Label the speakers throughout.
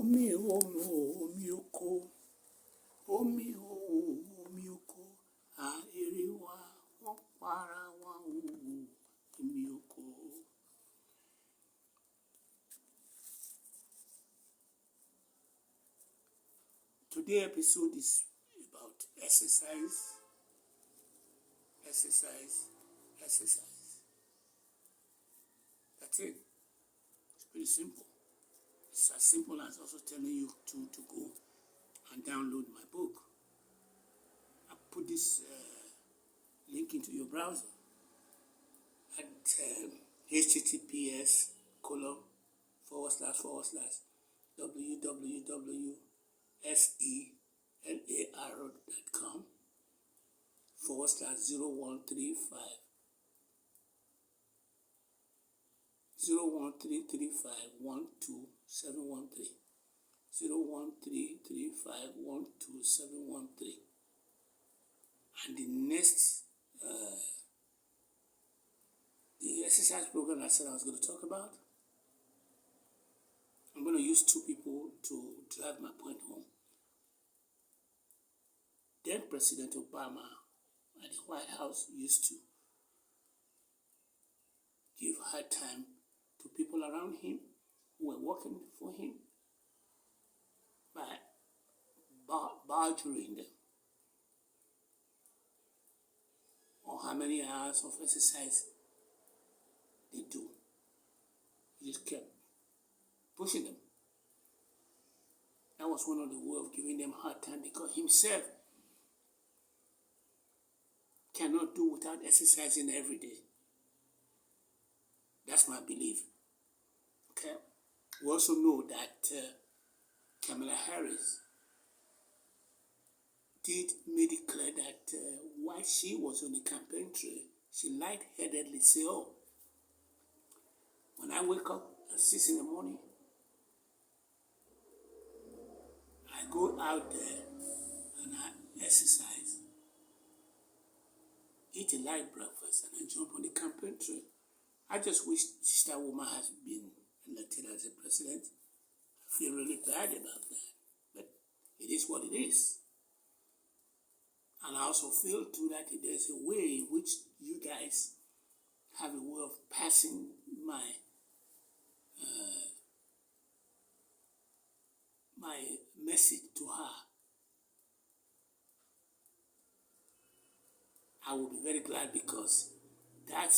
Speaker 1: Omi omi omi oko, omi omi oko, èrè wa wọ́n para wa omi oko. Today's episode is about exercise. That's it. It's pretty simple. It's as simple as also telling you to go and download my book. I put this link into your browser at https://www.selar.com/0135 01335127113 01335127113. And the next the exercise program I said I was going to talk about, I'm going to use two people to drive my point home. Then President Obama at the White House used to give hard time to people around him who were working for him by badgering them on how many hours of exercise they do. He just kept pushing them. That was one of the ways of giving them a hard time, because himself cannot do without exercising every day. That's my belief. Okay. We also know that Kamala Harris made it clear that while she was on the campaign trail, she lightheadedly said, "Oh, when I wake up at 6 in the morning, I go out there and I exercise, eat a light breakfast, and I jump on the campaign trail." I just wish that woman has been elected as a president. I feel really bad about that, but it is what it is. And I also feel too that there's a way in which you guys have a way of passing my message to her. I will be very glad, because that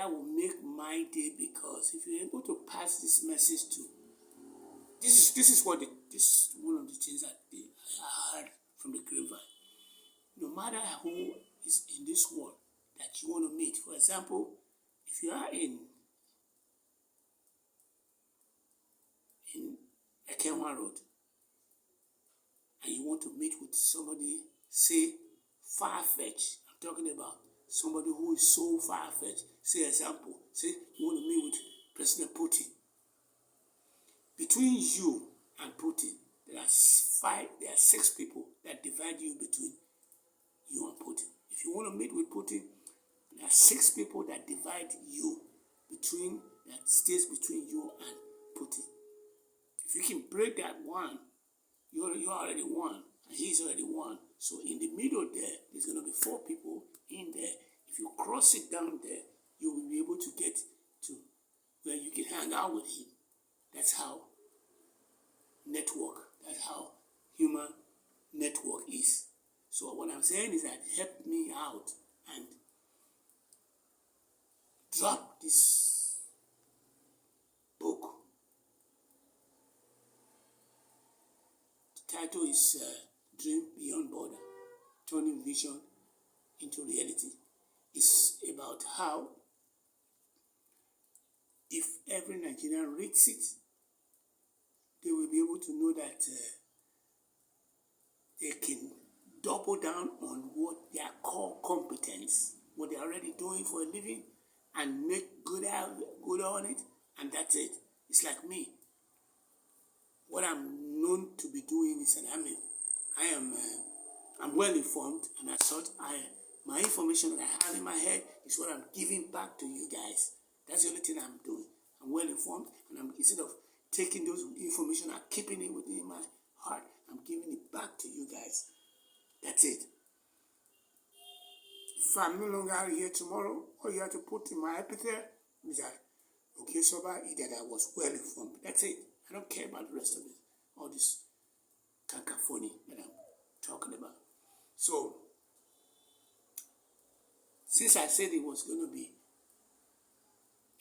Speaker 1: will make my day, because if you're able to pass this message to, this is one of the things that I heard from the grapevine. No matter who is in this world that you want to meet, for example, if you are in Ekenwa Road and you want to meet with somebody, say far-fetched, I'm talking about somebody who is so far-fetched. Say example, say you want to meet with President Putin. Between you and Putin, there are 6 people that divide you between you and Putin. If you want to meet with Putin, there are 6 people that divide you that stays between you and Putin. If you can break that one, you're already won, and he's already won. So in the middle there's going to be 4 people in there. If you cross it down there, you will be able to get to where you can hang out with him. That's how human network is. So what I'm saying is that help me out and drop this book. The title is Dream Beyond Border, Turning Vision into Reality. It's about how, if every Nigerian reads it, they will be able to know that they can double down on what their core competence, what they're already doing for a living, and make good on it, and that's it. It's like me. What I'm known to be doing is that I'm well informed, and as such, my information that I have in my head is what I'm giving back to you guys. That's the only thing I'm doing. I'm well informed, and instead of taking those information and keeping it within my heart, I'm giving it back to you guys. That's it. If I'm no longer here tomorrow, all you have to put in my epithet is that okay, sober, that I was well informed. That's it. I don't care about the rest of it. All this cacophony that I'm talking about. So, since I said it was going to be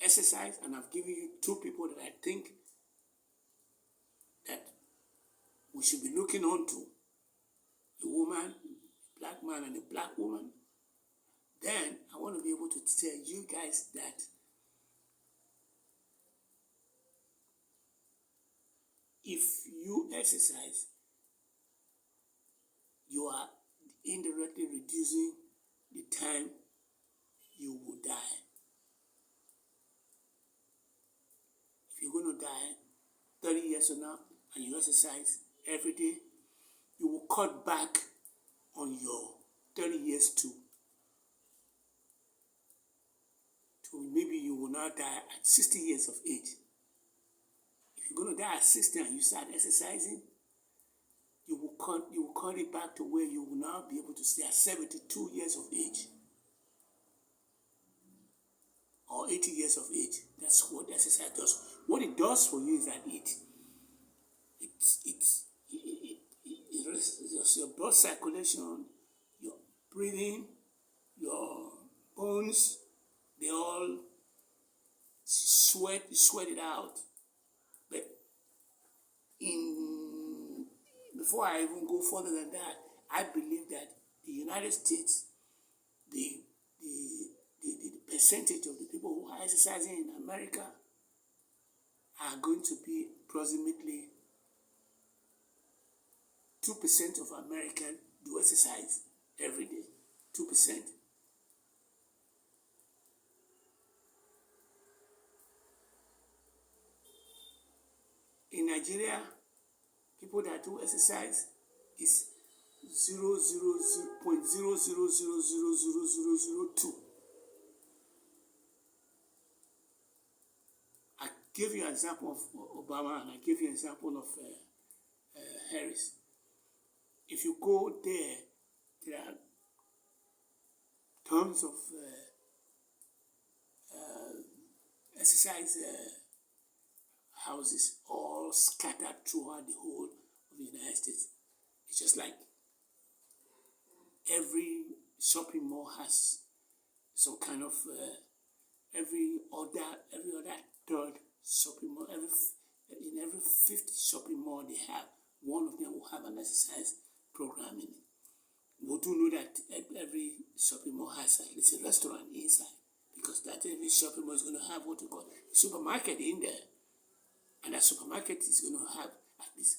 Speaker 1: exercise, and I've given you two people that I think that we should be looking on to, a woman, a black man, and a black woman, then I want to be able to tell you guys that if you exercise, you are indirectly reducing the time you will die. If you're going to die 30 years from now and you exercise every day, you will cut back on your 30 years too. So maybe you will now die at 60 years of age. If you're going to die at 60 and you start exercising, you will cut it back to where you will now be able to stay at 72 years of age or 80 years of age. That's what exercise does. What it does for you is that it your blood circulation, your breathing, your bones, they all sweat it out. But before I even go further than that, I believe that the United States, the percentage of the people who are exercising in America are going to be approximately 2% of Americans do exercise every day. 2%. In Nigeria, people that do exercise is 0.000000002. I gave you an example of Obama and I gave you an example of Harris. If you go there, there are tons of exercise houses all scattered throughout the whole of the United States. It's just like every shopping mall has some kind of every other third shopping mall, in every fifth shopping mall they have, one of them will have an exercise program in it. We do know that every shopping mall has at least a restaurant inside, because that every shopping mall is going to have what we call a supermarket in there. And that supermarket is going to have at least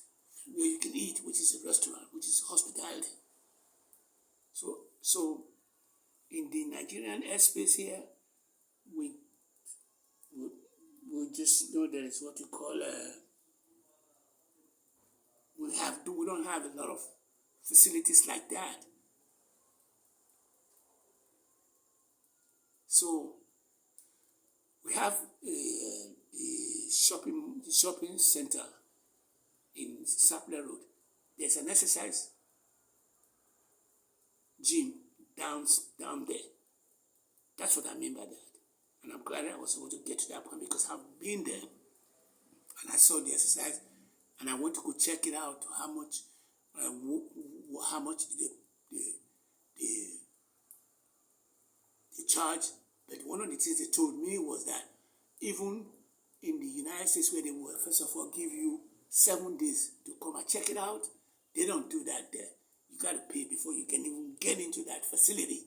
Speaker 1: where you can eat, which is a restaurant, which is hospitality. So in the Nigerian airspace here, we just know there is what we call we don't have a lot of facilities like that. So we have the shopping center in Sapler Road. There's an exercise gym down there. That's what I mean by that. And I'm glad I was able to get to that point, because I've been there and I saw the exercise and I went to go check it out, how much they charge. But one of the things they told me was that even in the United States, where they will first of all give you 7 days to come and check it out, they don't do that there. You got to pay before you can even get into that facility.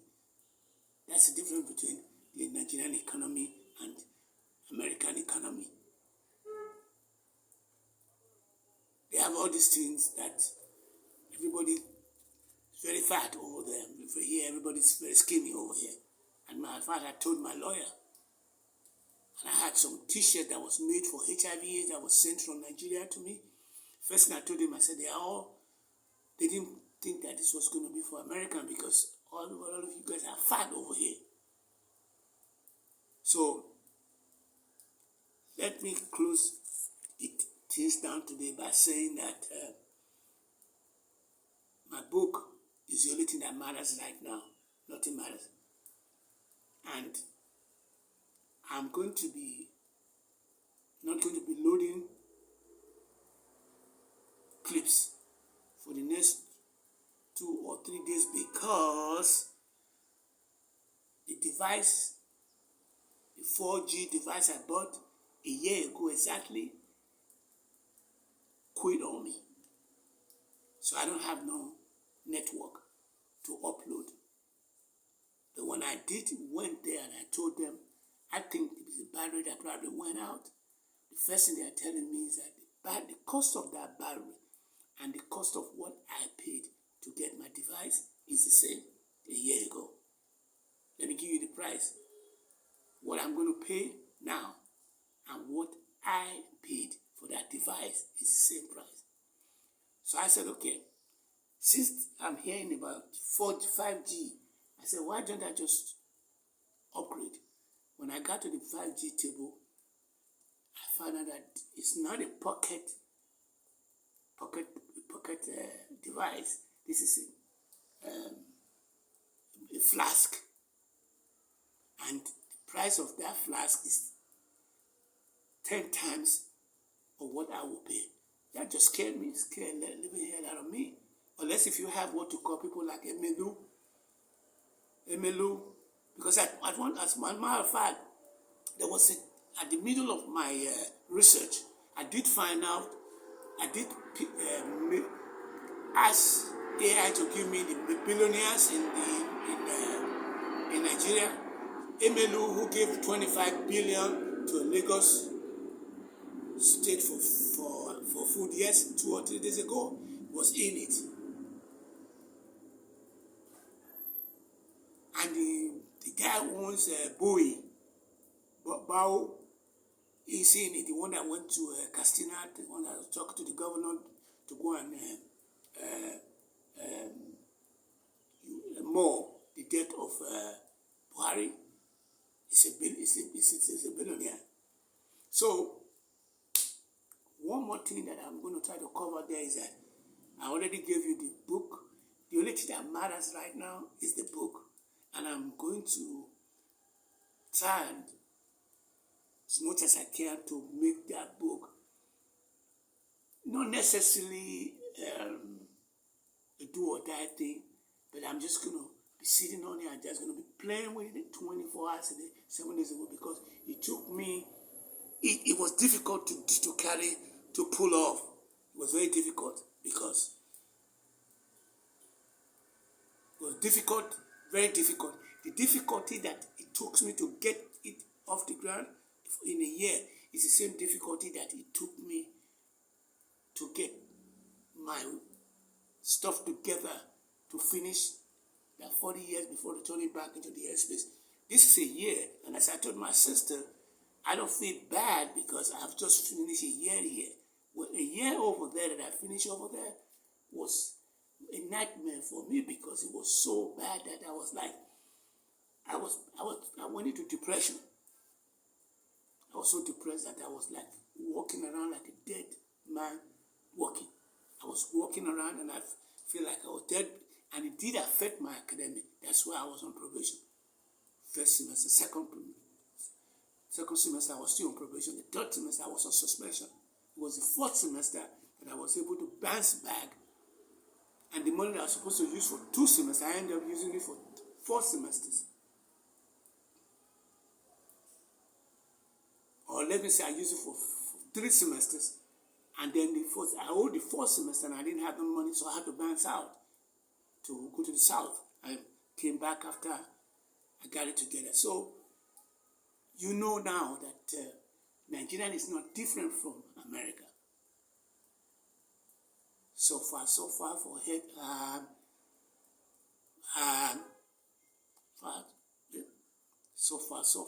Speaker 1: That's the difference between the Nigerian economy and American economy. They have all these things that everybody is very fat over there. Over here, everybody's very skinny over here. And my father told my lawyer, and I had some T-shirt that was made for HIV/AIDS that was sent from Nigeria to me. First thing I told him, I said, they didn't think that this was going to be for American, because all of you guys are fat over here. So let me close things down today by saying that my book is the only thing that matters right now. Nothing matters. And I'm not going to be loading clips for the next 2 or 3 days because the device, the 4G device I bought a year ago exactly, quit on me. So I don't have no network to upload. But when I went there and I told them, I think it was a battery that probably went out. The first thing they are telling me is that the cost of that battery and the cost of what I paid to get my device is the same a year ago. Let me give you the price. What I'm going to pay now and what I paid for that device is the same price. So I said, okay, since I'm hearing about 5G, I said, why don't I just upgrade? When I got to the 5G table, I found out that it's not a pocket device. This is a flask. And the price of that flask is 10 times of what I will pay. That just scared me, scared the living hell out of me. Unless if you have what to call people like Emelu, because as a matter of fact, there was at the middle of my research, I did find out, I did ask AI to give me the billionaires in Nigeria. Emelu, who gave 25 billion to Lagos State for food, yes, 2 or 3 days ago, was in it. And the guy who owns Bowie, Bao, he's in it, the one that went to Castina, the one that talked to the governor to go and mourn the death of Buhari. He's a billionaire. So, one more thing that I'm going to try to cover there is that I already gave you the book. The only thing that matters right now is the book. And I'm going to try and, as much as I can, to make that book not necessarily a do or die thing, but I'm just going to be sitting on it and just going to be playing with it 24 hours a day, 7 days a week, because it took me, it was difficult to carry, to pull off. It was very difficult because it was difficult, very difficult. The difficulty that it took me to get it off the ground in a year is the same difficulty that it took me to get my stuff together to finish that 40 years before returning back into the airspace. This is a year, and as I told my sister, I don't feel bad because I've just finished a year here. Well, a year over there that I finished over there was a nightmare for me because it was so bad that I was like, I went into depression. I was so depressed that I was like walking around like a dead man walking. I was walking around and I feel like I was dead, and it did affect my academic. That's why I was on probation. First semester, second semester I was still on probation. The third semester I was on suspension. It was the fourth semester that I was able to bounce back, and the money that I was supposed to use for 2 semesters, I ended up using it for 4 semesters. Or let me say I used it for 3 semesters, and then I owed the 4th semester and I didn't have the money, so I had to bounce out to go to the south. I came back after I got it together. So, you know now that Nigeria is not different from America. So far for head, so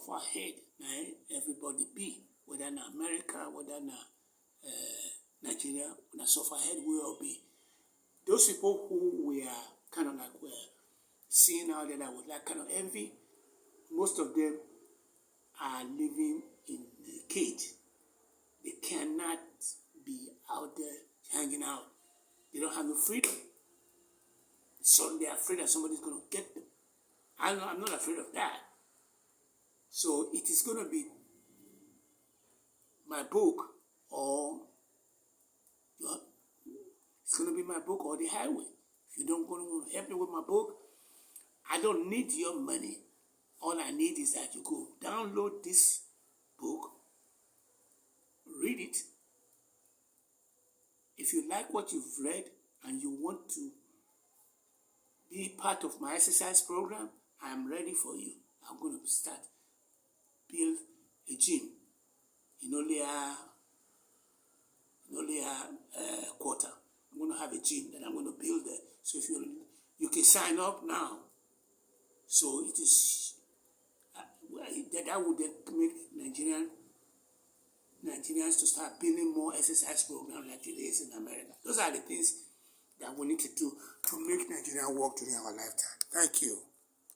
Speaker 1: far ahead. Now everybody be, whether in America, whether in Nigeria, when so far ahead we all be. Those people who we are kind of like we're seeing out there that would like kind of envy, most of them are living in a cage. They cannot be out there hanging out. They don't have no freedom. So they're afraid that somebody's going to get them. I'm not afraid of that. So it is going to be my book, or it's going to be my book or the highway. If you don't want to help me with my book, I don't need your money. All I need is that you go download this book, read it. If you like what you've read and you want to be part of my exercise program, I'm ready for you. I'm going to start build a gym in only a quarter. I'm going to have a gym that I'm going to build there. So if you can sign up now. So it is that would make Nigerians to start building more exercise programs like it is in America. Those are the things that we need to do to make Nigeria work during our lifetime. Thank you.